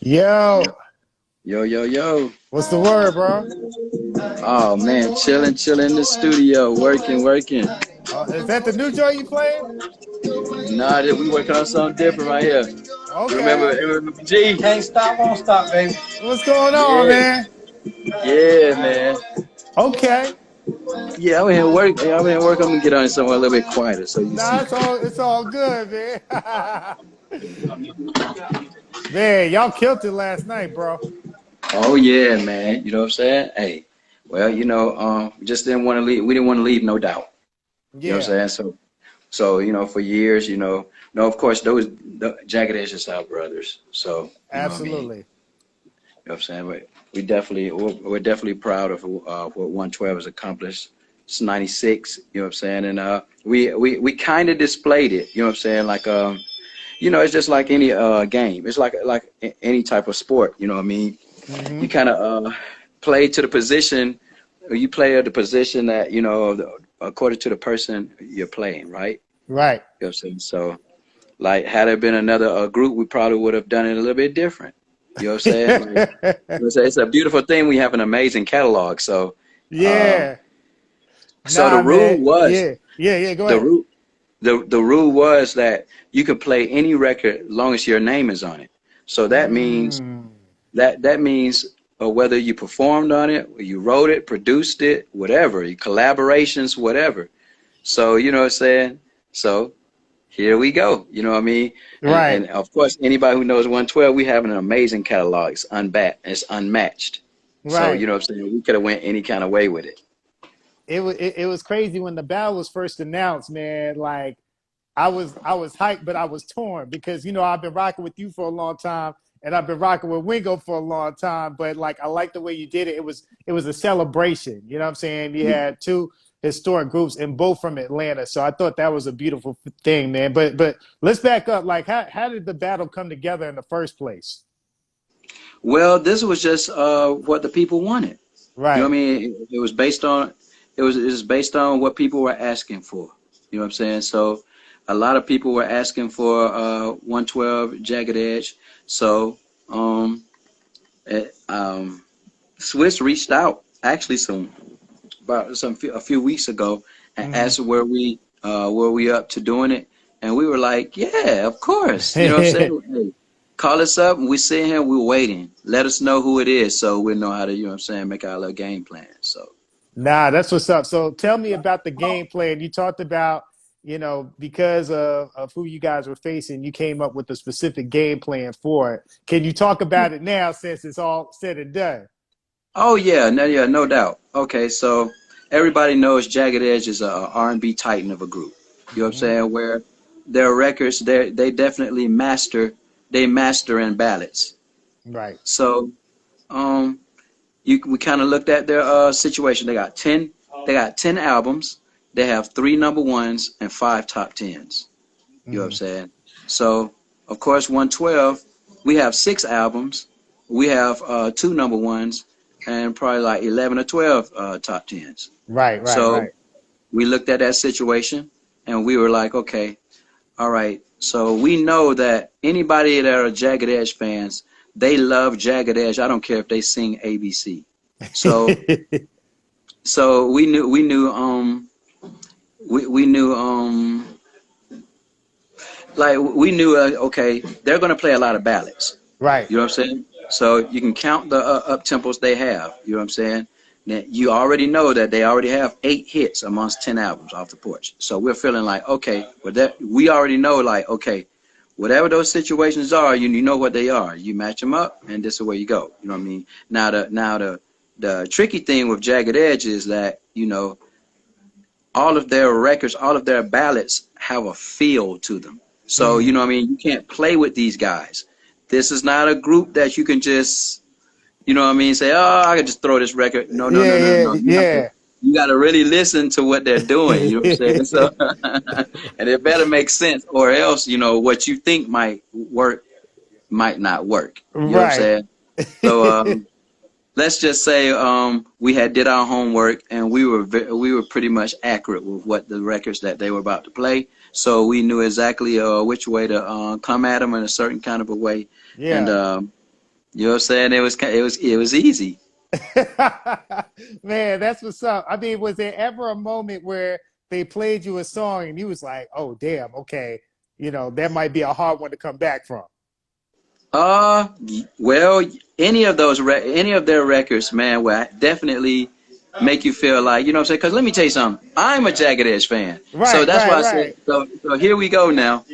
Yo, Yo, yo, yo. what's the word, bro? Oh man, chilling in the studio, working. Is that the new joint you playing? Nah, we working on something different right here. Okay. Remember G? Can't stop, won't stop, baby. What's going on, Yeah, man? yeah, man. Okay. Yeah, I'm in here work. I'm in here work. I'm gonna get on somewhere a little bit quieter so you Nah, see. it's all good, man. Man, y'all killed it last night, bro. Oh yeah, man. You know what I'm saying? Hey, well, we just didn't want to leave. We didn't want to leave no doubt. You know what Yeah, I'm saying? So for years, no, of course, the Jagged Edge is our brothers. So you know what I mean. absolutely. You know what I'm saying? But we're definitely proud of what 112 has accomplished. It's 96, you know what I'm saying? And we kind of displayed it, you know what I'm saying? Like it's just like any game. It's like any type of sport, you know what I mean? You Hmm. kind of play to the position, or you play at the position that, according to the person you're playing, right? Right. You know what I'm saying? So like had there been another group, we probably would have done it a little bit different. You know what I'm saying? Like, it's a beautiful thing. We have an amazing catalog. Um, Yeah. so Nah, man. Yeah. Yeah, yeah, go the ahead. rule, the rule was that you could play any record as long as your name is on it. So that means Mm. that means whether you performed on it, or you wrote it, produced it, whatever, your collaborations, whatever. So you know what I'm saying? So here we go. You know what I mean? And Right. of course, anybody who knows 112, we have an amazing catalog. It's unmatched. So you Right. know what I'm saying? We could have went any kind of way with it. It was crazy when the battle was first announced, man. Like I was hyped, but I was torn because I've been rocking with you for a long time, and I've been rocking with Wingo for a long time. But like I like the way you did it. It was a celebration. You know what I'm saying? You had two historic groups and both from Atlanta, so I thought that was a beautiful thing, man. But let's back up. Like how did the battle come together in the first place? Well, this was just what the people wanted. You know what I Right. mean? It was based on what people were asking for. You know what I'm saying? So a lot of people were asking for 112 Jagged Edge. So um, Swiss reached out actually a few weeks ago and Hmm. asked were we up to doing it, and we were like, yeah, of course. You know what I'm saying? Hey, call us up, and we sit here, we're waiting. Let us know who it is, so we know how to, what I'm saying, make our little game plan. So. Nah, that's what's up. So tell me about the game plan. You talked about, because of who you guys were facing, you came up with a specific game plan for it. Can you talk about it now since it's all said and done? Oh yeah, no doubt. Okay, so everybody knows Jagged Edge is a R&B titan of a group. You know what I'm Hmm. saying? Where their records, they definitely master in ballads. Right. So um, we kind of looked at their situation. They got ten albums. They have three number ones and five top tens. You know what I'm Hmm. saying? So of course, 112, we have six albums. We have two number ones and probably like 11 or 12 top tens. Right, right, So right. we looked at that situation and we were like, okay, all right. So we know that anybody that are Jagged Edge fans, they love Jagged Edge. I don't care if they sing ABC. So we knew okay, they're going to play a lot of ballads. Right. You know what I'm saying? So you can count the up tempos they have. You know what I'm saying? Now, you already know that they already have 8 hits amongst 10 albums off the porch. So we're feeling like, okay, well that we already know, like, okay, whatever those situations are, you know what they are. You match them up, and this is where you go. You know what I mean? Now the tricky thing with Jagged Edge is that all of their records, all of their ballads have a feel to them. So, you Hmm. know what I mean? You can't play with these guys. This is not a group that you can just, what I mean, say, oh, I can just throw this record. No, no, no, no, Yeah, no. yeah, You got to really listen to what they're doing. You know what I'm saying? yeah. So, and it better make sense, or else, what you think might work might not work. You know what I'm Right. saying? So, let's just say we had did our homework and we were pretty much accurate with what the records that they were about to play. so we knew exactly which way to come at them in a certain kind of a way. And Yeah. you know what I'm saying? It was easy. Man, that's what's up. I mean, was there ever a moment where they played you a song and you was like, "Oh, damn, okay, that might be a hard one to come back from." Well, any of their records, man, will definitely make you feel like, you know what I'm saying? Because let me tell you something. I'm a Jagged Edge fan, so Right, that's right, why I said. right. So here we go now.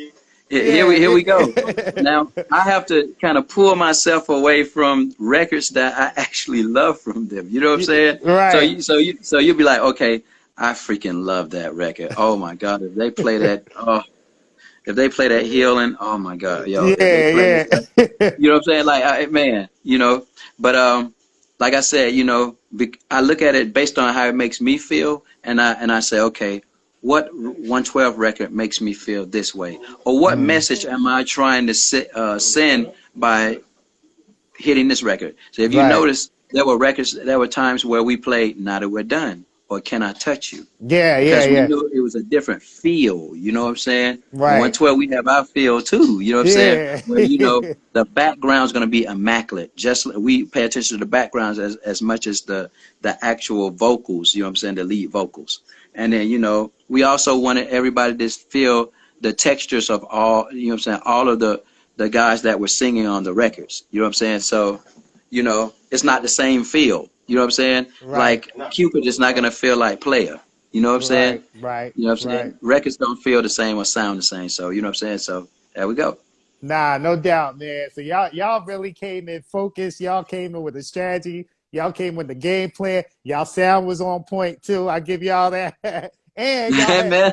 Yeah. Here we go. Now I have to kind of pull myself away from records that I actually love from them. You know what I'm saying? So Right. you'll be like, okay, I freaking love that record. Oh my God, if they play that healing, oh my God, yo, if they play Yeah, that, yeah. you know what I'm saying? Like, man, but like I said, I look at it based on how it makes me feel, and I say, okay, what 112 record makes me feel this way, or what Mm, message am I trying to send by hitting this record? So if you right. notice, there were times where we played "Now That We're Done" or "Can I Touch You," Yeah, yeah, because we yeah. knew it was a different feel. You know what I'm saying? On Right. 112, we have our feel too. You know what I'm saying? Yeah. Where the background's going to be immaculate. Just we pay attention to the backgrounds as much as the actual vocals. You know what I'm saying? The lead vocals. And then we also wanted everybody to feel the textures of all. You know what I'm saying? All of the guys that were singing on the records. You know what I'm saying? So it's not the same feel. You know what I'm saying? Right. Like Cupid is not gonna feel like Player. You know what I'm saying? Right. Right. You know what I'm Right. saying? Records don't feel the same or sound the same. So you know what I'm saying? So there we go. Nah, no doubt, man. So y'all really came in focused. Y'all came in with a strategy. Y'all came with the game plan. Y'all sound was on point too. I give y'all that. and y'all had Man,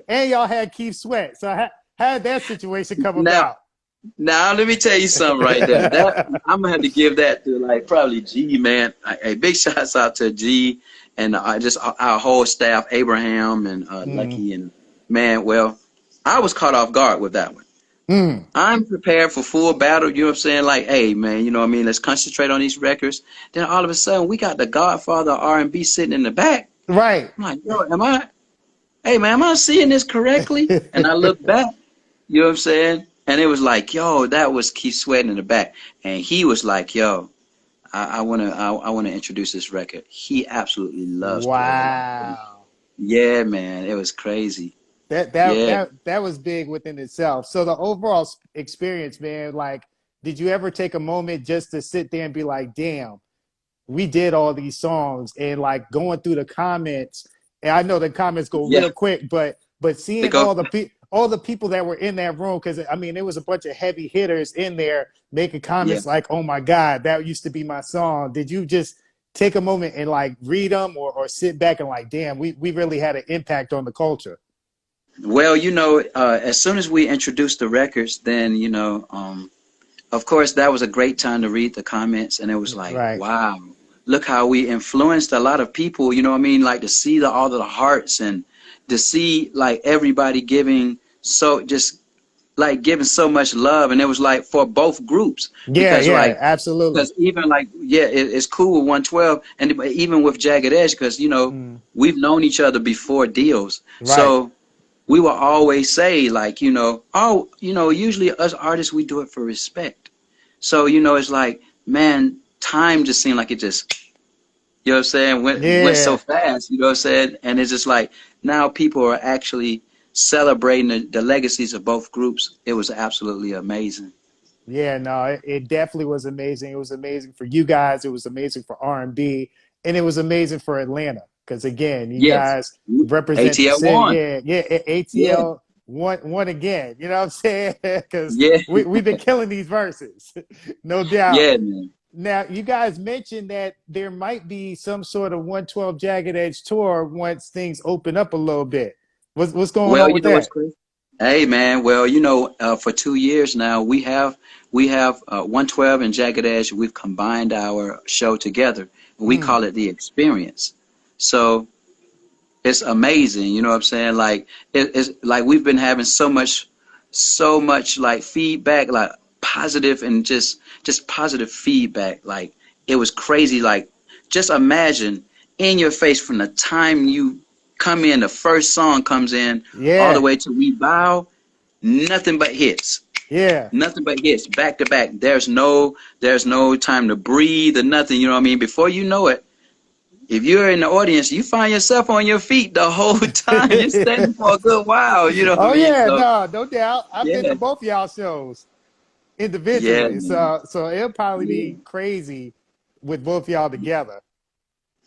and y'all had Keith Sweat. So how did that situation come now about? now let me tell you something right there. That I'm gonna have to give that to like probably G, man. Hey, big shouts out to G and just our whole staff, Abraham and Mm, Lucky and man. Well, I was caught off guard with that one. mm, I'm prepared for full battle. You know what I'm saying? Like, hey, man, you know what I mean? Let's concentrate on these records. Then all of a sudden, we got the Godfather of R&B sitting in the back. right. I'm like, yo, hey, man, am I seeing this correctly? And I look back, you know what I'm saying? And it was like, yo, that was Keith Sweat in the back. And he was like, yo, I wanna introduce this record. He absolutely loves Player Like This. Wow. Yeah, man, it was crazy. That that Yeah. that that was big within itself. So the overall experience, man, like, did you ever take a moment just to sit there and be like, "Damn, we did all these songs," and like going through the comments, and I know the comments go Yeah. real quick, but They seeing go, all the people that were in that room, because I mean, there was a bunch of heavy hitters in there making yeah. comments like, "Oh my God, that used to be my song." Did you just take a moment and like read them, or sit back and like, "Damn, we really had an impact on the culture." Well, as soon as we introduced the records, then, of course, that was a great time to read the comments. And it was like, Right. wow, look how we influenced a lot of people. You know what I mean? Like to see all of the hearts and to see like everybody giving so much love. And it was like for both groups Yeah, because yeah, absolutely. because even like, yeah, it's cool with 112 and even with Jagged Edge because, Mm, we've known each other before deals. right. So we will always say like, oh, usually us artists, we do it for respect. So, it's like, man, time just seemed like it just, you know what I'm saying, went so Yeah. fast, you know what I'm saying? And it's just like now people are actually celebrating the legacies of both groups. It was absolutely amazing. Yeah, no, it definitely was amazing. It was amazing for you guys. It was amazing for R&B, and it was amazing for Atlanta. Because again, you Yes. guys represent the ATL city. won. Yeah, yeah. Yeah. ATL won again. You know what I'm saying? Because Yeah. we've been killing these verses, no doubt. Yeah, man. Now, you guys mentioned that there might be some sort of 112 Jagged Edge tour once things open up a little bit. What's going Well, on you with know what's that? crazy? Hey man, well, for 2 years now, we have 112 and Jagged Edge. We've combined our show together. We Mm, call it the Experience. So it's amazing. You know what I'm saying? Like it's like we've been having so much like feedback, like positive and just positive feedback. Like it was crazy. Like just imagine in your face from the time you come in, the first song comes in, all the Yeah. way to We Bow, nothing but hits. Yeah. Nothing but hits, back to back. There's no time to breathe or nothing, you know what I mean? Before you know it, if you're in the audience, you find yourself on your feet the whole time. You're standing for a good while, you know what I Oh mean? yeah, So, no, no doubt. I've been to yeah, both y'all shows yeah, individually, man. so it'll probably Yeah. be crazy with both y'all together.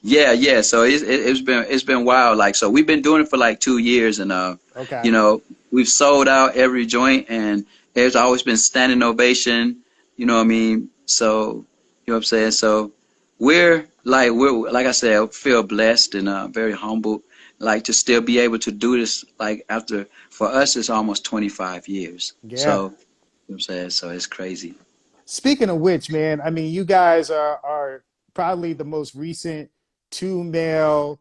Yeah, yeah. So it's been wild. Like, so we've been doing it for like 2 years, and Okay. you know, we've sold out every joint, and there's always been standing ovation. You know what I mean? So, you know what I'm saying? So we're like I said, I feel blessed and very humbled, like to still be able to do this. Like after for us, it's almost 25 years. So, you Yeah. know what I'm saying? So it's crazy. Speaking of which, man, I mean, you guys are probably the most recent two male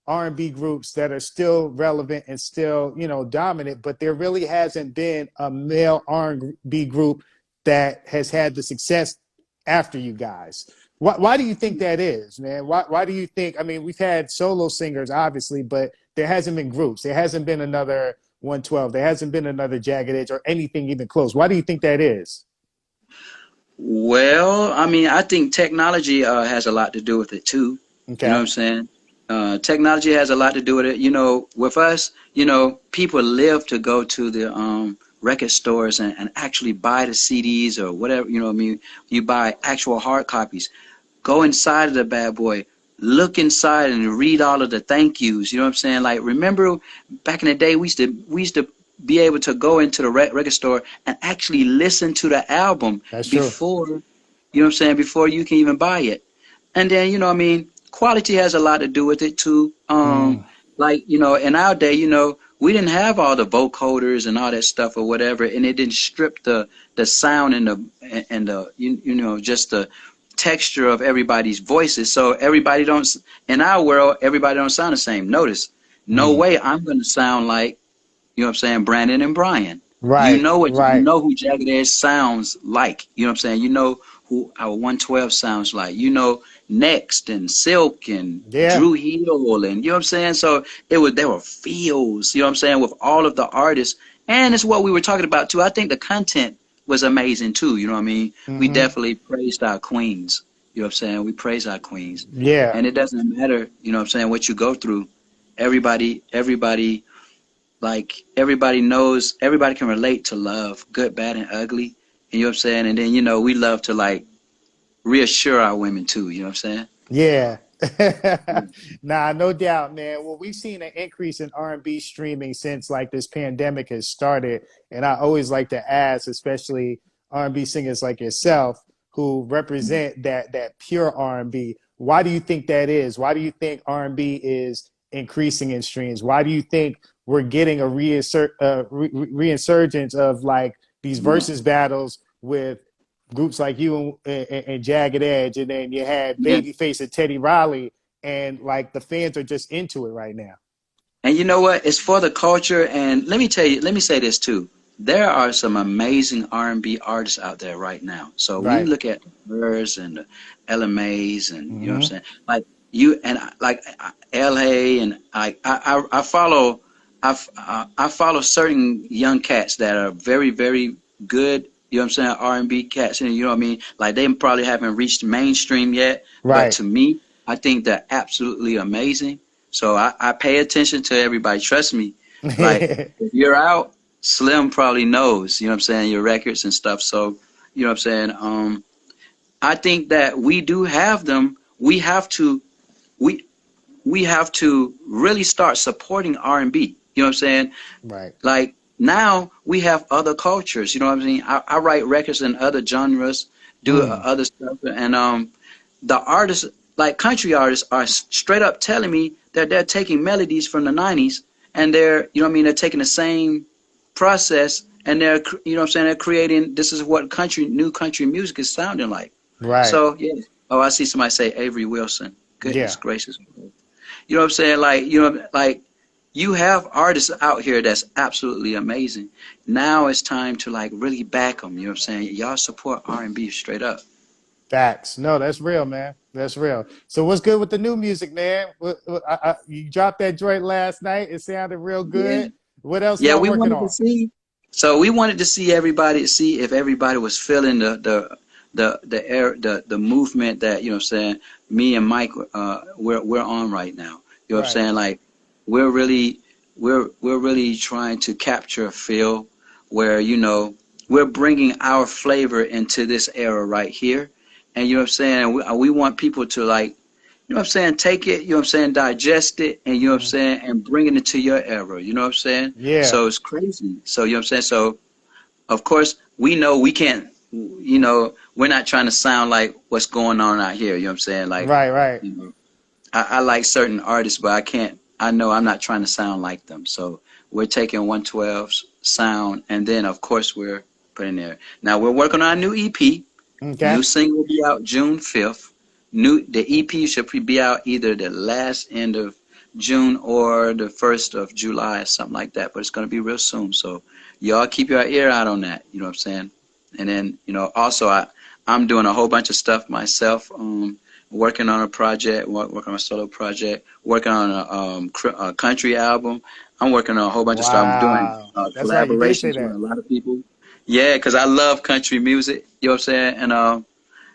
R&B groups that are still relevant and still, dominant, but there really hasn't been a male R&B group that has had the success after you guys. Why do you think that is, man? Why do you think? I mean, we've had solo singers, obviously, but there hasn't been groups. There hasn't been another 112. There hasn't been another Jagged Edge or anything even close. Why do you think that is? Well, I mean, I think technology has a lot to do with it too. You know what Okay. I'm saying? Technology has a lot to do with it. You know, with us, people live to go to the record stores and actually buy the CDs or whatever. You know what I mean? You buy actual hard copies. Go inside of the bad boy, look inside and read all of the thank yous. You know what I'm saying? Like, remember back in the day, we used to be able to go into the record store and actually listen to the album That's true. before, you know what I'm saying, before you can even buy it. And then, you know what I mean, quality has a lot to do with it too. Mm, Like, in our day, we didn't have all the vocoders and all that stuff or whatever, and it didn't strip the sound and the just the texture of everybody's voices. So everybody don't in our world, everybody don't sound the same. Notice, no mm. way I'm gonna sound like, you know what I'm saying, Brandon and Brian. You Right, know you right. know who Jagged Edge sounds like. You know what I'm saying? You know who our 112 sounds like. You know Next and Silk and Yeah. Drew Hill, and you know what I'm saying? So there were feels, you know what I'm saying, with all of the artists. And it's what we were talking about too. I think the content was amazing too, you know what I mean? We Hmm. definitely praised our queens. You know what I'm saying? We praise our queens. Yeah. And it doesn't matter, you know what I'm saying, what you go through. Everybody like everybody knows, everybody can relate to love, good, bad, and ugly. And you know what I'm saying? And then, we love to like reassure our women too, you know what I'm saying? Yeah. Yeah. Nah, no doubt, man. Well, we've seen an increase in R&B streaming since like this pandemic has started, and I always like to ask, especially R&B singers like yourself who represent that pure R&B. Why do you think that is? Why do you think R&B is increasing in streams? Why do you think we're getting a reinsurgence of like these Yeah. versus battles with groups like you and Jagged Edge, and then you had Yeah. Babyface and Teddy Riley, and like the fans are just into it right now. And you know what? It's for the culture. And let me say this too. There are some amazing R&B artists out there right now. So when you Right. look at VERZUZ and the LMAs and you know what I'm Mm-hmm. saying, like you and like LA and I follow I follow certain young cats that are very very good. You know what I'm saying? R&B cats, and you know what I mean. Like they probably haven't reached mainstream yet, but Right. to me, I think they're absolutely amazing. So I pay attention to everybody. Trust me. Like if you're out, Slim probably knows, you know what I'm saying, your records and stuff. So, you know what I'm saying? I think that we do have them. We we have to really start supporting R&B. You know what I'm saying? Right. Like now we have other cultures, you know what I mean? I write records in other genres, do Mm. other stuff, and the artists, like country artists, are straight up telling me that they're taking melodies from the 90s and they're, you know what I mean, they're taking the same process and they're, you know what I'm saying, they're creating, this is what new country music is sounding like. Right. So, yeah. Oh, I see somebody say Avery Wilson. Goodness Yeah. gracious. You know what I'm saying? Like, like you have artists out here that's absolutely amazing. Now it's time to like really back them. You know what I'm saying? Y'all support R&B straight up. Facts. No, that's real, man. That's real. So what's good with the new music, man? You dropped that joint last night. It sounded real Yeah. good. What else Yeah, y'all we working wanted to on? see. So we wanted to see everybody, see if everybody was feeling the air, the movement that, you know what I'm saying, me and Mike we're on right now. You know what I'm Right. saying? Like we're really we're really trying to capture a feel where, you know, we're bringing our flavor into this era right here. And you know what I'm saying? We want people to like, you know what I'm saying, take it, you know what I'm saying, digest it, and you know what I'm Mhm. saying, and bring it into your era, you know what I'm saying? Yeah. So it's crazy. So, you know what I'm saying? So, of course, we know we can't, you know, we're not trying to sound like what's going on out here, you know what I'm saying? Like, Right, right. you know, I like certain artists, but I can't, I know I'm not trying to sound like them. So we're taking 112's sound, and then, of course, we're putting there. Now, we're working on a new EP. Okay. New single will be out June 5th. The EP should be out either the last end of June or the 1st of July, something like that. But it's going to be real soon. So y'all keep your ear out on that. You know what I'm saying? And then, you know, also I'm doing a whole bunch of stuff myself. Working on a project, working on a solo project, working on a country album. I'm working on a whole bunch of stuff. I'm doing Wow. That's right. You did say collaborations with that. a lot of people. Yeah, because I love country music. You know what I'm saying? And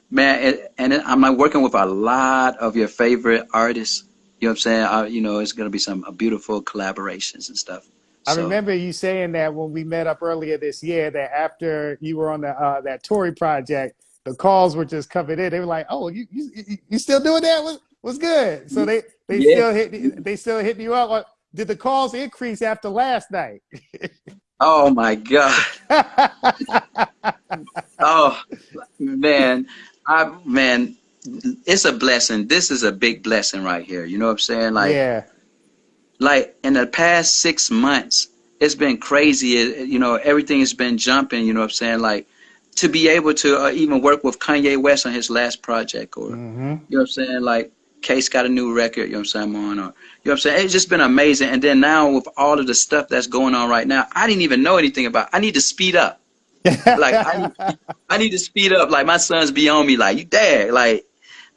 man, I'm like working with a lot of your favorite artists. You know what I'm saying? You know, it's gonna be some beautiful collaborations and stuff. I So remember you saying that when we met up earlier this year, that after you were on the that Tory project, the calls were just coming in. They were like, "Oh, you still doing that? What's good?" So they yeah. still hitting you up. Or did the calls increase after last night? Oh my God. Oh man. Man, it's a blessing. This is a big blessing right here. You know what I'm saying? Yeah. Like in the past 6 months, it's been crazy. You know, everything has been jumping. You know what I'm saying? Like to be able to even work with Kanye West on his last project, or Hmm. you know what I'm saying? Like Case got a new record. You know what I'm saying? I'm on, or you know what I'm saying? It's just been amazing. And then now with all of the stuff that's going on right now, I didn't even know anything about. I need to speed up. Like I need to speed up. Like my sons be on me. Like you dad. Like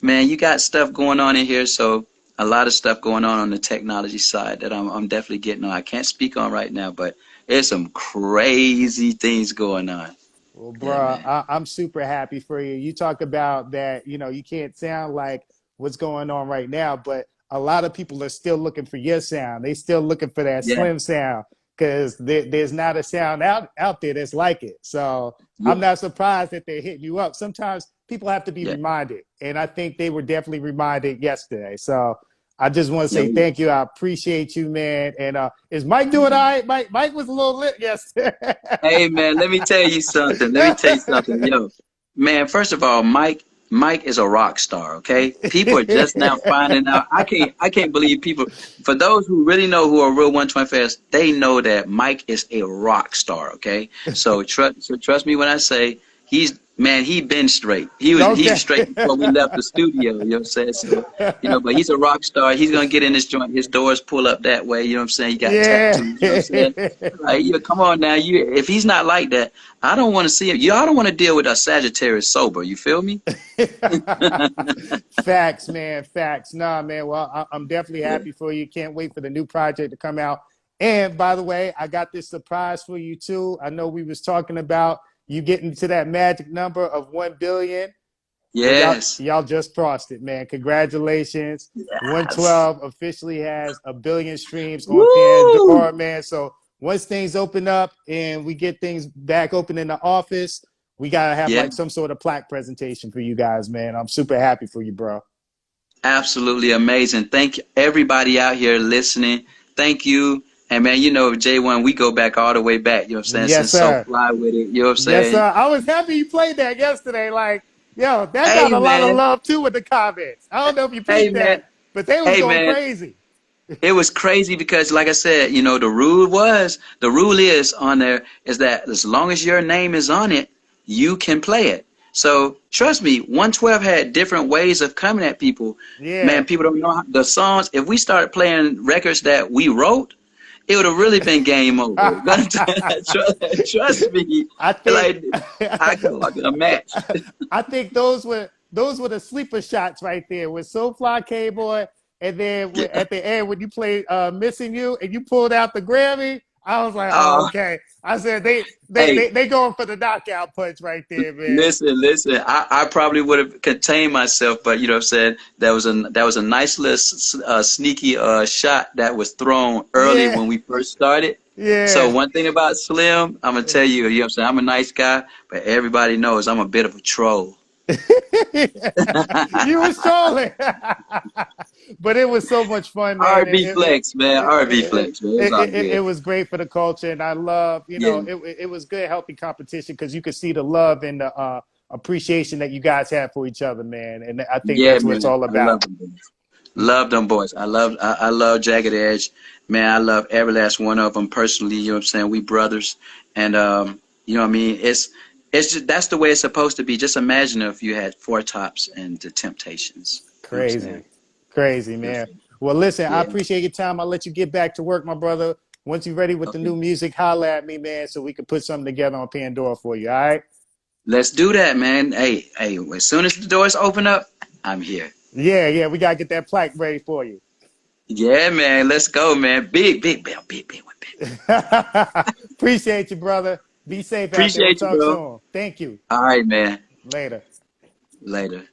man, you got stuff going on in here, so a lot of stuff going on the technology side that I'm definitely getting on. I can't speak on right now, but there's some crazy things going on. Well, Yeah, bro, man. I'm super happy for you. You talk about that, you can't sound like what's going on right now, but a lot of people are still looking for your sound. They still looking for that Yeah, slim sound because there's not a sound out there that's like it. So I'm yeah, not surprised that they're hitting you up. Sometimes people have to be yeah, reminded, and I think they were definitely reminded yesterday. So I just want to yeah. say thank you. I appreciate you, man. And is Mike doing all right? Mike was a little lit yesterday. Hey, man, let me tell you something. Let me tell you something. Yo, man, first of all, Mike is a rock star, okay? People are just now finding out. I can't believe people. For those who really know, who are real 120 fans, they know that Mike is a rock star, okay? So trust me when I say he been straight. He was Okay. straight before we left the studio, you know what I'm saying? So, you know, but he's a rock star. He's gonna get in this joint. His doors pull up that way, you know what I'm saying? He got Yeah. tattoos, you know what I'm saying? Like, yeah, come on now. If he's not like that, I don't want to see him. Y'all don't want to deal with a Sagittarius sober. You feel me? Facts, man. Facts. Nah, man. Well, I'm definitely Yeah. happy for you. Can't wait for the new project to come out. And by the way, I got this surprise for you too. I know we was talking about you getting to that magic number of 1 billion. Well, Yes. y'all just crossed it, man. Congratulations. Yes. 112 officially has 1 billion streams on Woo! Pandora, man. So once things open up and we get things back open in the office, we gotta have Yeah. like some sort of plaque presentation for you guys, man. I'm super happy for you, bro. Absolutely amazing. Thank everybody out here listening. Thank you. And man, you know, J1, we go back all the way back, you know what I'm saying? Yes, Since So sir. Fly with it, you know what I'm Yes, sir. saying? I was happy you played that yesterday. Like, yo, that got Hey a lot of man. love too with the comments. I don't know if you Hey peeped man. that, but they was Hey going man. crazy. It was crazy because, like I said, you know, the rule is on there is that as long as your name is on it, you can play it. So trust me, 112 had different ways of coming at people. Man, Yeah. people don't know the songs. If we started playing records that we wrote, it would have really been game over. Trust me, I think like I call it a match. I think those were those were the sleeper shots right there with So Fly K-Boy. And then Yeah. at the end, when you played Missing You and you pulled out the Grammy, I was like, oh, Oh, okay. I said, they they hey, they, they going for the knockout punch right there, man. listen. I probably would have contained myself, but you know what I'm saying. That was a nice little sneaky shot that was thrown early Yeah, when we first started. So yeah. one thing about Slim, I'm gonna tell you, you know what I'm saying. I'm a nice guy, but everybody knows I'm a bit of a troll. You was trolling, but it was so much fun, man. R&B flex, man. R&B flex, man. It was all It good. was great for the culture, and I love, Yeah, it was good, healthy competition because you could see the love and the appreciation that you guys have for each other, man. And I think yeah, that's what it's man. all I love about. them boys. Love them boys. I love Jagged Edge, man. I love every last one of them personally. You know what I'm saying? We brothers, and you know what I mean. It's just that's the way it's supposed to be. Just imagine if you had Four Tops and the Temptations. You know what I'm saying? Crazy, crazy, man. Well, listen, I Yeah. appreciate your time. I'll let you get back to work, my brother. Once you're ready with the Okay. new music, holla at me, man, so we can put something together on Pandora for you. All right? Let's do that, man. Hey. As soon as the doors open up, I'm here. Yeah, yeah. We gotta get that plaque ready for you. Yeah, man. Let's go, man. Big bell, big one, big. Appreciate you, brother. Be safe out there. We'll Appreciate you, talk bro. soon. Thank you. All right, man. Later. Later.